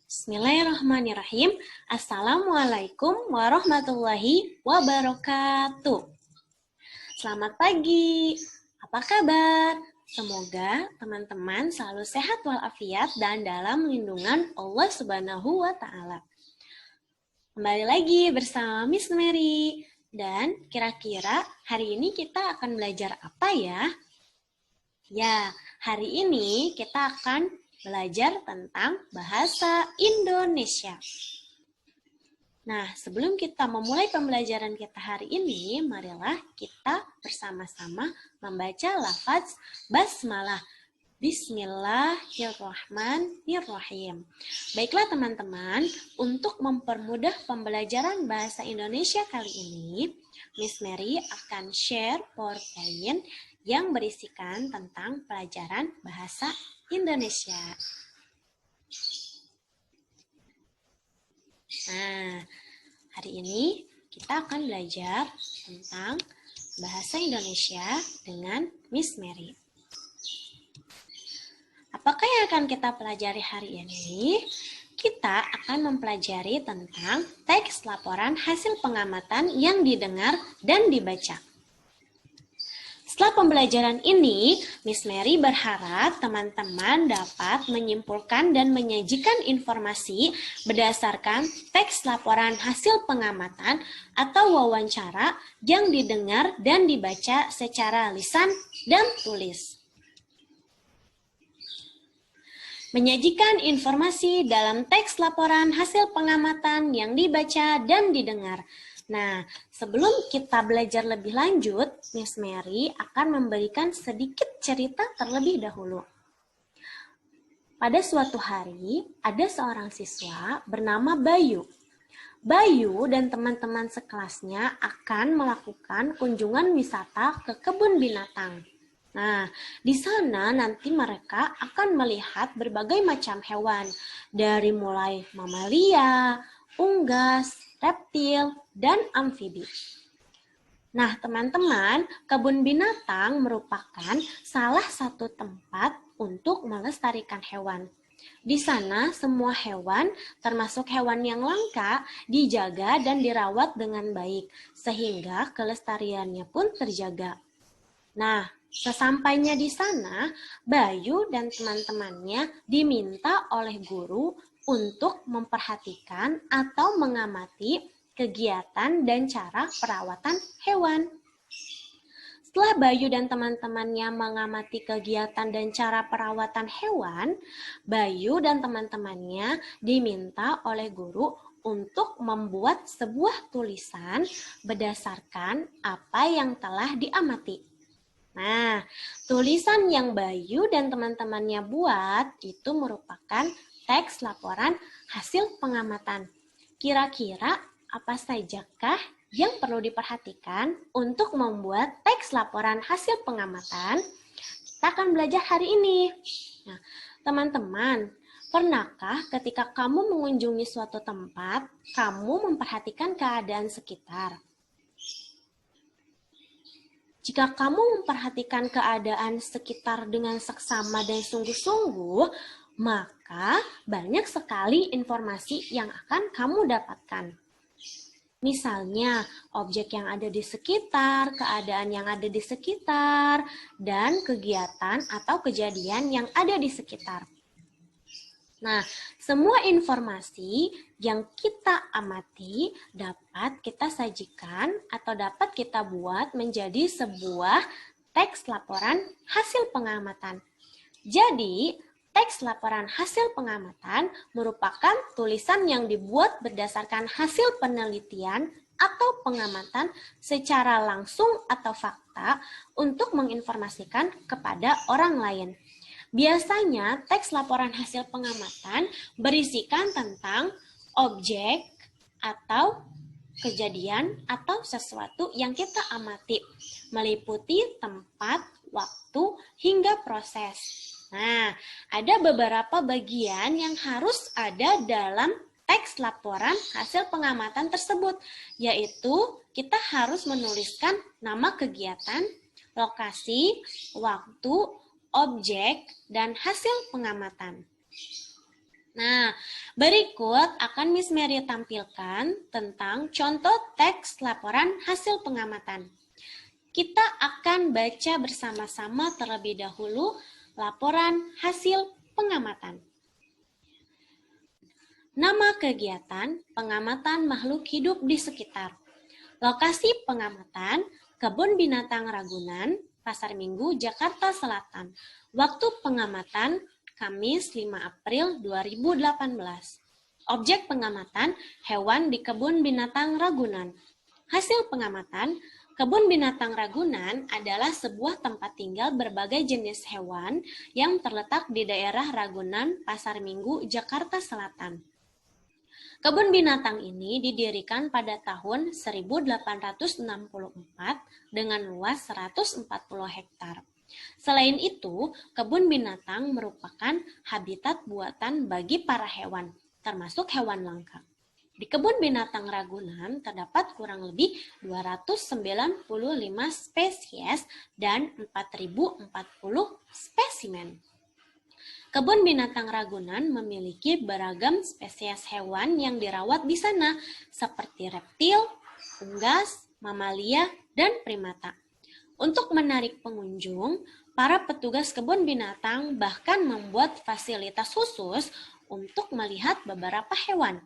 Bismillahirrahmanirrahim. Assalamualaikum warahmatullahi wabarakatuh. Selamat pagi. Apa kabar? Semoga teman-teman selalu sehat walafiat dan dalam lindungan Allah Subhanahu wa Ta'ala. Kembali lagi bersama Miss Mary. Dan kira-kira hari ini kita akan belajar apa ya? Ya, hari ini kita akan belajar tentang bahasa Indonesia. Nah, sebelum kita memulai pembelajaran kita hari ini, marilah kita bersama-sama membaca lafaz basmalah. Bismillahirrahmanirrahim. Baiklah teman-teman, untuk mempermudah pembelajaran bahasa Indonesia kali ini, Miss Mary akan share PowerPoint yang berisikan tentang pelajaran bahasa Indonesia. Nah, hari ini kita akan belajar tentang bahasa Indonesia dengan Miss Mary. Apakah yang akan kita pelajari hari ini? Kita akan mempelajari tentang teks laporan hasil pengamatan yang didengar dan dibaca. Setelah pembelajaran ini, Miss Mary berharap teman-teman dapat menyimpulkan dan menyajikan informasi berdasarkan teks laporan hasil pengamatan atau wawancara yang didengar dan dibaca secara lisan dan tulis. Menyajikan informasi dalam teks laporan hasil pengamatan yang dibaca dan didengar. Nah, sebelum kita belajar lebih lanjut, Miss Mary akan memberikan sedikit cerita terlebih dahulu. Pada suatu hari, ada seorang siswa bernama Bayu. Bayu dan teman-teman sekelasnya akan melakukan kunjungan wisata ke kebun binatang. Nah, di sana nanti mereka akan melihat berbagai macam hewan, dari mulai mamalia, unggas, reptil, dan amfibi. Nah, teman-teman, kebun binatang merupakan salah satu tempat untuk melestarikan hewan. Di sana, semua hewan, termasuk hewan yang langka, dijaga dan dirawat dengan baik, sehingga kelestariannya pun terjaga. Nah, sesampainya di sana, Bayu dan teman-temannya diminta oleh guru untuk memperhatikan atau mengamati kegiatan dan cara perawatan hewan. Setelah Bayu dan teman-temannya mengamati kegiatan dan cara perawatan hewan, Bayu dan teman-temannya diminta oleh guru untuk membuat sebuah tulisan berdasarkan apa yang telah diamati. Nah, tulisan yang Bayu dan teman-temannya buat itu merupakan teks laporan hasil pengamatan. Kira-kira apa sajakah yang perlu diperhatikan untuk membuat teks laporan hasil pengamatan? Kita akan belajar hari ini. Nah, teman-teman, pernahkah ketika kamu mengunjungi suatu tempat, kamu memperhatikan keadaan sekitar? Jika kamu memperhatikan keadaan sekitar dengan seksama dan sungguh-sungguh, maka banyak sekali informasi yang akan kamu dapatkan. Misalnya, objek yang ada di sekitar, keadaan yang ada di sekitar, dan kegiatan atau kejadian yang ada di sekitar. Nah, semua informasi yang kita amati dapat kita sajikan atau dapat kita buat menjadi sebuah teks laporan hasil pengamatan. Jadi, teks laporan hasil pengamatan merupakan tulisan yang dibuat berdasarkan hasil penelitian atau pengamatan secara langsung atau fakta untuk menginformasikan kepada orang lain. Biasanya, teks laporan hasil pengamatan berisikan tentang objek atau kejadian atau sesuatu yang kita amati, meliputi tempat, waktu, hingga proses. Nah, ada beberapa bagian yang harus ada dalam teks laporan hasil pengamatan tersebut, yaitu kita harus menuliskan nama kegiatan, lokasi, waktu, objek, dan hasil pengamatan. Nah, berikut akan Miss Mary tampilkan tentang contoh teks laporan hasil pengamatan. Kita akan baca bersama-sama terlebih dahulu laporan hasil pengamatan. Nama kegiatan, pengamatan makhluk hidup di sekitar. Lokasi pengamatan, Kebun Binatang Ragunan, Pasar Minggu, Jakarta Selatan. Waktu pengamatan, Kamis 5 April 2018. Objek pengamatan, hewan di Kebun Binatang Ragunan. Hasil pengamatan, Kebun Binatang Ragunan adalah sebuah tempat tinggal berbagai jenis hewan yang terletak di daerah Ragunan, Pasar Minggu, Jakarta Selatan. Kebun binatang ini didirikan pada tahun 1864 dengan luas 140 hektar. Selain itu, kebun binatang merupakan habitat buatan bagi para hewan, termasuk hewan langka. Di Kebun Binatang Ragunan terdapat kurang lebih 295 spesies dan 4.040 spesimen. Kebun Binatang Ragunan memiliki beragam spesies hewan yang dirawat di sana, seperti reptil, unggas, mamalia, dan primata. Untuk menarik pengunjung, para petugas kebun binatang bahkan membuat fasilitas khusus untuk melihat beberapa hewan.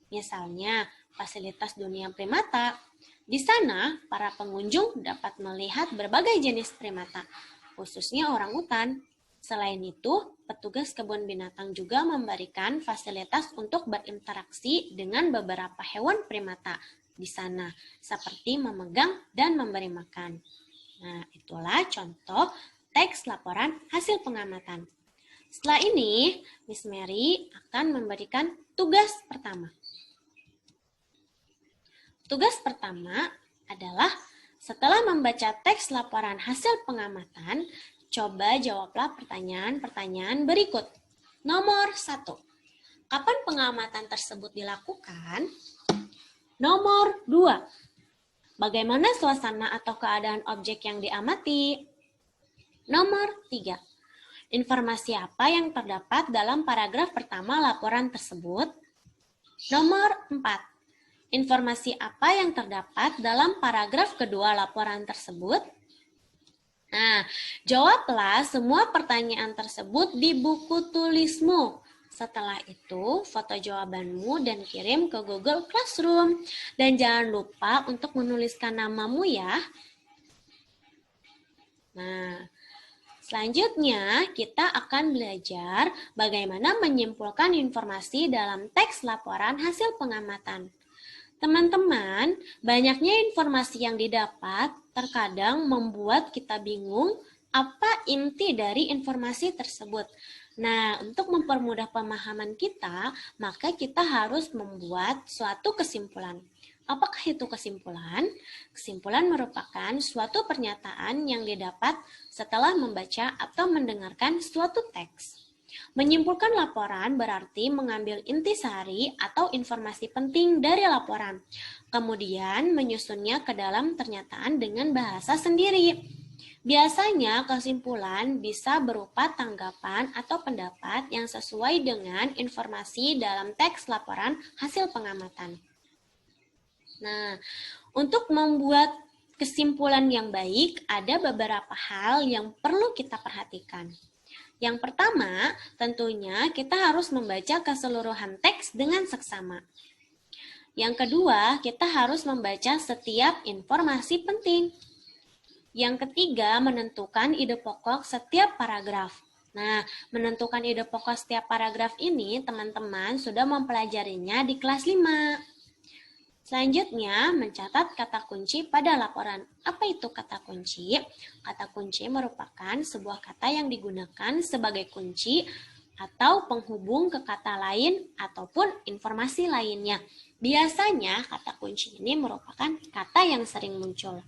Misalnya, fasilitas dunia primata. Di sana, para pengunjung dapat melihat berbagai jenis primata, khususnya orangutan. Selain itu, petugas kebun binatang juga memberikan fasilitas untuk berinteraksi dengan beberapa hewan primata di sana, seperti memegang dan memberi makan. Nah, itulah contoh teks laporan hasil pengamatan. Setelah ini, Miss Mary akan memberikan tugas pertama. Tugas pertama adalah setelah membaca teks laporan hasil pengamatan, coba jawablah pertanyaan-pertanyaan berikut. Nomor 1. Kapan pengamatan tersebut dilakukan? Nomor 2. Bagaimana suasana atau keadaan objek yang diamati? Nomor 3. Informasi apa yang terdapat dalam paragraf pertama laporan tersebut? Nomor 4. Informasi apa yang terdapat dalam paragraf kedua laporan tersebut? Nah, jawablah semua pertanyaan tersebut di buku tulismu. Setelah itu, foto jawabanmu dan kirim ke Google Classroom. Dan jangan lupa untuk menuliskan namamu ya. Nah, selanjutnya kita akan belajar bagaimana menyimpulkan informasi dalam teks laporan hasil pengamatan. Teman-teman, banyaknya informasi yang didapat terkadang membuat kita bingung apa inti dari informasi tersebut. Nah, untuk mempermudah pemahaman kita, maka kita harus membuat suatu kesimpulan. Apakah itu kesimpulan? Kesimpulan merupakan suatu pernyataan yang didapat setelah membaca atau mendengarkan suatu teks. Menyimpulkan laporan berarti mengambil intisari atau informasi penting dari laporan, kemudian menyusunnya ke dalam pernyataan dengan bahasa sendiri. Biasanya kesimpulan bisa berupa tanggapan atau pendapat yang sesuai dengan informasi dalam teks laporan hasil pengamatan. Nah, untuk membuat kesimpulan yang baik, ada beberapa hal yang perlu kita perhatikan. Yang pertama, tentunya kita harus membaca keseluruhan teks dengan seksama. Yang kedua, kita harus membaca setiap informasi penting. Yang ketiga, menentukan ide pokok setiap paragraf. Nah, menentukan ide pokok setiap paragraf ini teman-teman sudah mempelajarinya di kelas 5. Selanjutnya, mencatat kata kunci pada laporan. Apa itu kata kunci? Kata kunci merupakan sebuah kata yang digunakan sebagai kunci atau penghubung ke kata lain ataupun informasi lainnya. Biasanya kata kunci ini merupakan kata yang sering muncul.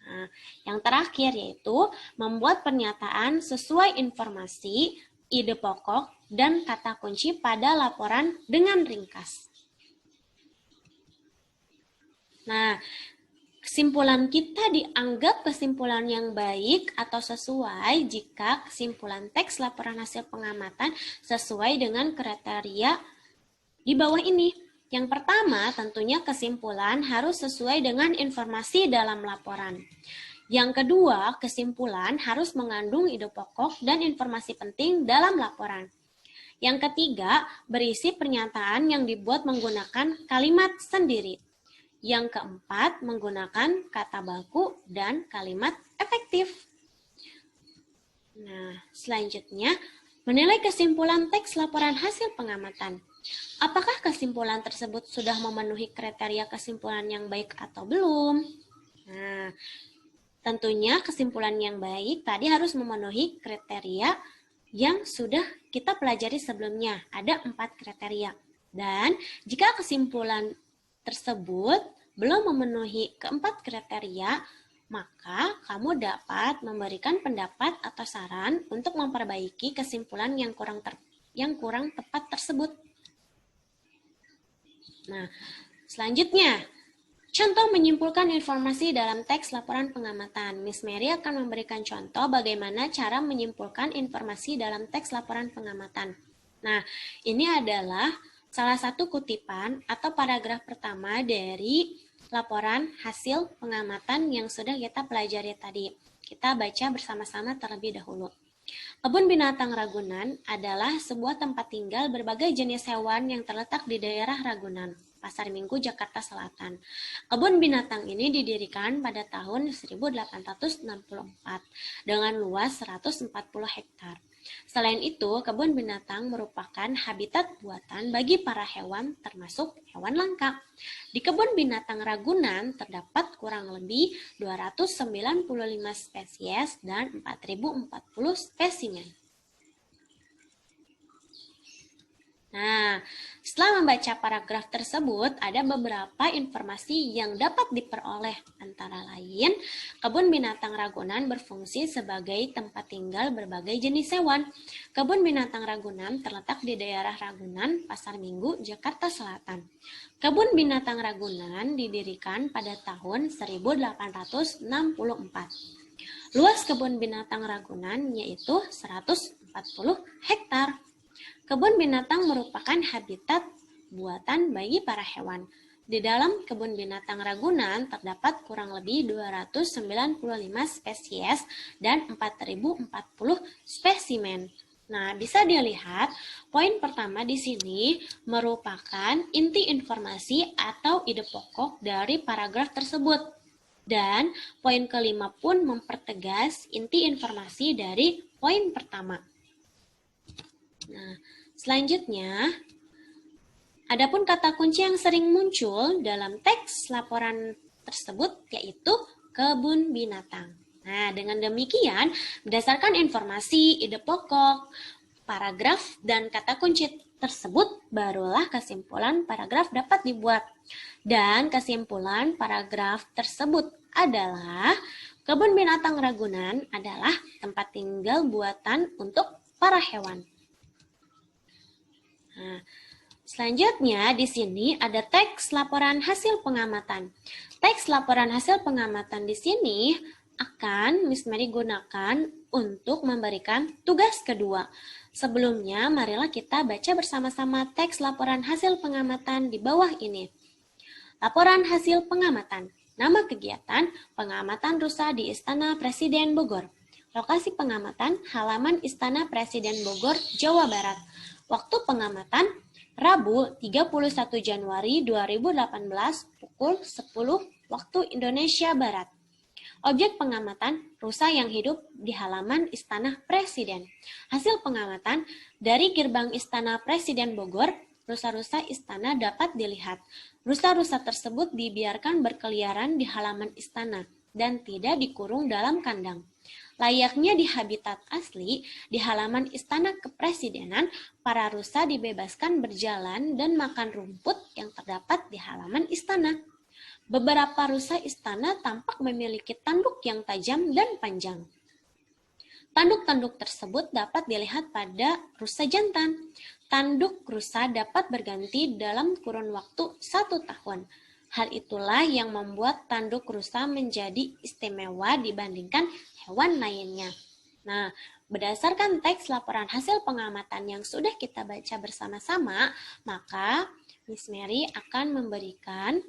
Nah, yang terakhir yaitu membuat pernyataan sesuai informasi, ide pokok, dan kata kunci pada laporan dengan ringkas. Nah, Kesimpulan kita dianggap kesimpulan yang baik atau sesuai jika kesimpulan teks laporan hasil pengamatan sesuai dengan kriteria di bawah ini. Yang pertama, tentunya kesimpulan harus sesuai dengan informasi dalam laporan. Yang kedua, kesimpulan harus mengandung ide pokok dan informasi penting dalam laporan. Yang ketiga, berisi pernyataan yang dibuat menggunakan kalimat sendiri. Yang keempat, menggunakan kata baku dan kalimat efektif. Nah, selanjutnya, menilai kesimpulan teks laporan hasil pengamatan. Apakah kesimpulan tersebut sudah memenuhi kriteria kesimpulan yang baik atau belum? Nah, tentunya kesimpulan yang baik tadi harus memenuhi kriteria yang sudah kita pelajari sebelumnya. Ada 4 kriteria. Dan jika kesimpulan tersebut belum memenuhi keempat kriteria, maka kamu dapat memberikan pendapat atau saran untuk memperbaiki kesimpulan yang kurang tepat tersebut. Nah, selanjutnya, contoh menyimpulkan informasi dalam teks laporan pengamatan. Miss Mary akan memberikan contoh bagaimana cara menyimpulkan informasi dalam teks laporan pengamatan. Nah, ini adalah salah satu kutipan atau paragraf pertama dari laporan hasil pengamatan yang sudah kita pelajari tadi. Kita baca bersama-sama terlebih dahulu. Kebun Binatang Ragunan adalah sebuah tempat tinggal berbagai jenis hewan yang terletak di daerah Ragunan, Pasar Minggu, Jakarta Selatan. Kebun binatang ini didirikan pada tahun 1864 dengan luas 140 hektar. Selain itu, kebun binatang merupakan habitat buatan bagi para hewan, termasuk hewan langka. Di Kebun Binatang Ragunan terdapat kurang lebih 295 spesies dan 4.040 spesimen. Nah, setelah membaca paragraf tersebut, ada beberapa informasi yang dapat diperoleh. Antara lain, Kebun Binatang Ragunan berfungsi sebagai tempat tinggal berbagai jenis hewan. Kebun Binatang Ragunan terletak di daerah Ragunan, Pasar Minggu, Jakarta Selatan. Kebun Binatang Ragunan didirikan pada tahun 1864. Luas Kebun Binatang Ragunan yaitu 140 hektar. Kebun binatang merupakan habitat buatan bagi para hewan. Di dalam Kebun Binatang Ragunan terdapat kurang lebih 295 spesies dan 4.040 spesimen. Nah, bisa dilihat poin pertama di sini merupakan inti informasi atau ide pokok dari paragraf tersebut. Dan poin kelima pun mempertegas inti informasi dari poin pertama. Nah, selanjutnya, adapun kata kunci yang sering muncul dalam teks laporan tersebut yaitu kebun binatang. Nah, dengan demikian, berdasarkan informasi, ide pokok, paragraf, dan kata kunci tersebut, barulah kesimpulan paragraf dapat dibuat. Dan kesimpulan paragraf tersebut adalah Kebun Binatang Ragunan adalah tempat tinggal buatan untuk para hewan. Nah, selanjutnya di sini ada teks laporan hasil pengamatan. Teks laporan hasil pengamatan di sini akan Miss Mary gunakan untuk memberikan tugas kedua. Sebelumnya, marilah kita baca bersama-sama teks laporan hasil pengamatan di bawah ini. Laporan hasil pengamatan. Nama kegiatan, pengamatan rusa di Istana Presiden Bogor. Lokasi pengamatan, halaman Istana Presiden Bogor, Jawa Barat. Waktu pengamatan, Rabu 31 Januari 2018 pukul 10 waktu Indonesia Barat. Objek pengamatan, rusa yang hidup di halaman Istana Presiden. Hasil pengamatan, dari gerbang Istana Presiden Bogor, rusa-rusa istana dapat dilihat. Rusa-rusa tersebut dibiarkan berkeliaran di halaman istana dan tidak dikurung dalam kandang. Layaknya di habitat asli, di halaman Istana Kepresidenan, para rusa dibebaskan berjalan dan makan rumput yang terdapat di halaman istana. Beberapa rusa istana tampak memiliki tanduk yang tajam dan panjang. Tanduk-tanduk tersebut dapat dilihat pada rusa jantan. Tanduk rusa dapat berganti dalam kurun waktu 1 tahun. Hal itulah yang membuat tanduk rusa menjadi istimewa dibandingkan hewan lainnya. Nah, berdasarkan teks laporan hasil pengamatan yang sudah kita baca bersama-sama, maka Miss Mary akan memberikan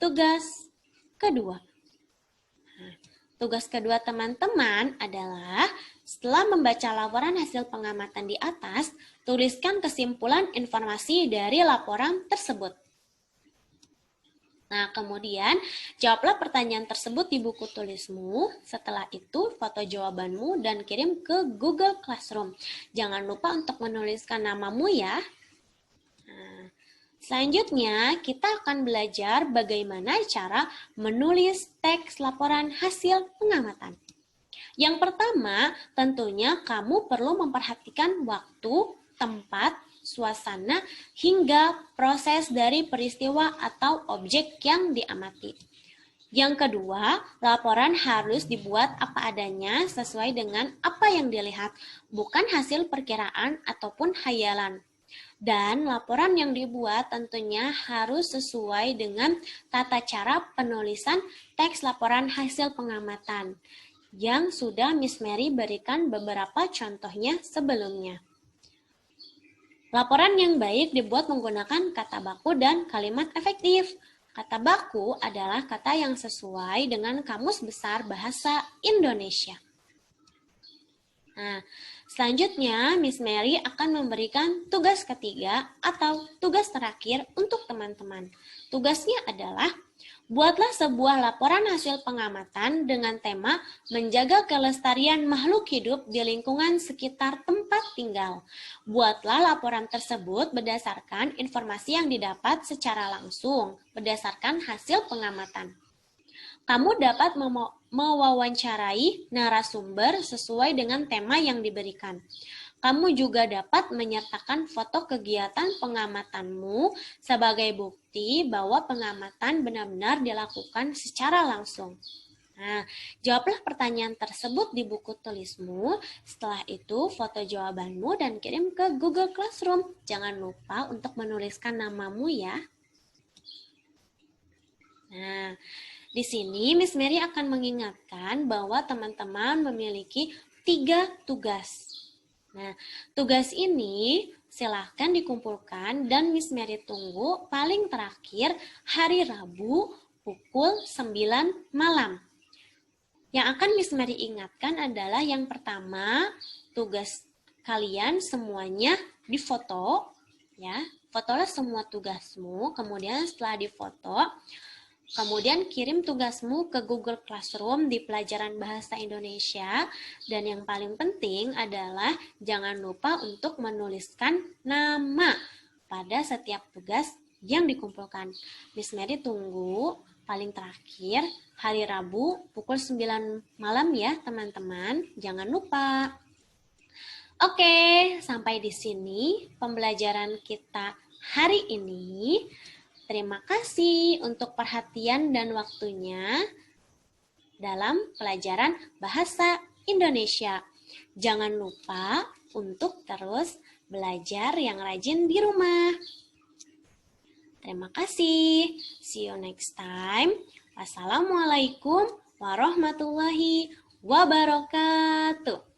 tugas kedua. Nah, tugas kedua teman-teman adalah setelah membaca laporan hasil pengamatan di atas, tuliskan kesimpulan informasi dari laporan tersebut. Nah, kemudian jawablah pertanyaan tersebut di buku tulismu. Setelah itu, foto jawabanmu dan kirim ke Google Classroom. Jangan lupa untuk menuliskan namamu ya. Nah, selanjutnya, kita akan belajar bagaimana cara menulis teks laporan hasil pengamatan. Yang pertama, tentunya kamu perlu memperhatikan waktu, tempat, suasana, hingga proses dari peristiwa atau objek yang diamati. Yang kedua, laporan harus dibuat apa adanya sesuai dengan apa yang dilihat, bukan hasil perkiraan ataupun hayalan. Dan laporan yang dibuat tentunya harus sesuai dengan tata cara penulisan teks laporan hasil pengamatan yang sudah Miss Mary berikan beberapa contohnya sebelumnya. Laporan yang baik dibuat menggunakan kata baku dan kalimat efektif. Kata baku adalah kata yang sesuai dengan Kamus Besar Bahasa Indonesia. Nah, selanjutnya Miss Mary akan memberikan tugas ketiga atau tugas terakhir untuk teman-teman. Tugasnya adalah buatlah sebuah laporan hasil pengamatan dengan tema menjaga kelestarian makhluk hidup di lingkungan sekitar tempat tinggal. Buatlah laporan tersebut berdasarkan informasi yang didapat secara langsung, berdasarkan hasil pengamatan. Kamu dapat mewawancarai narasumber sesuai dengan tema yang diberikan. Kamu juga dapat menyertakan foto kegiatan pengamatanmu sebagai bukti bahwa pengamatan benar-benar dilakukan secara langsung. Nah, jawablah pertanyaan tersebut di buku tulismu. Setelah itu, foto jawabanmu dan kirim ke Google Classroom. Jangan lupa untuk menuliskan namamu ya. Nah, di sini Miss Mary akan mengingatkan bahwa teman-teman memiliki 3 tugas. Nah, tugas ini silahkan dikumpulkan dan Miss Mary tunggu paling terakhir hari Rabu pukul 9 malam. Yang akan Miss Mary ingatkan adalah yang pertama, tugas kalian semuanya difoto, ya. Fotolah semua tugasmu, kemudian setelah difoto, kemudian kirim tugasmu ke Google Classroom di pelajaran Bahasa Indonesia. Dan yang paling penting adalah jangan lupa untuk menuliskan nama pada setiap tugas yang dikumpulkan. Miss Mary tunggu paling terakhir hari Rabu pukul 9 malam ya teman-teman. Jangan lupa. Oke, sampai di sini pembelajaran kita hari ini. Terima kasih untuk perhatian dan waktunya dalam pelajaran Bahasa Indonesia. Jangan lupa untuk terus belajar yang rajin di rumah. Terima kasih. See you next time. Wassalamualaikum warahmatullahi wabarakatuh.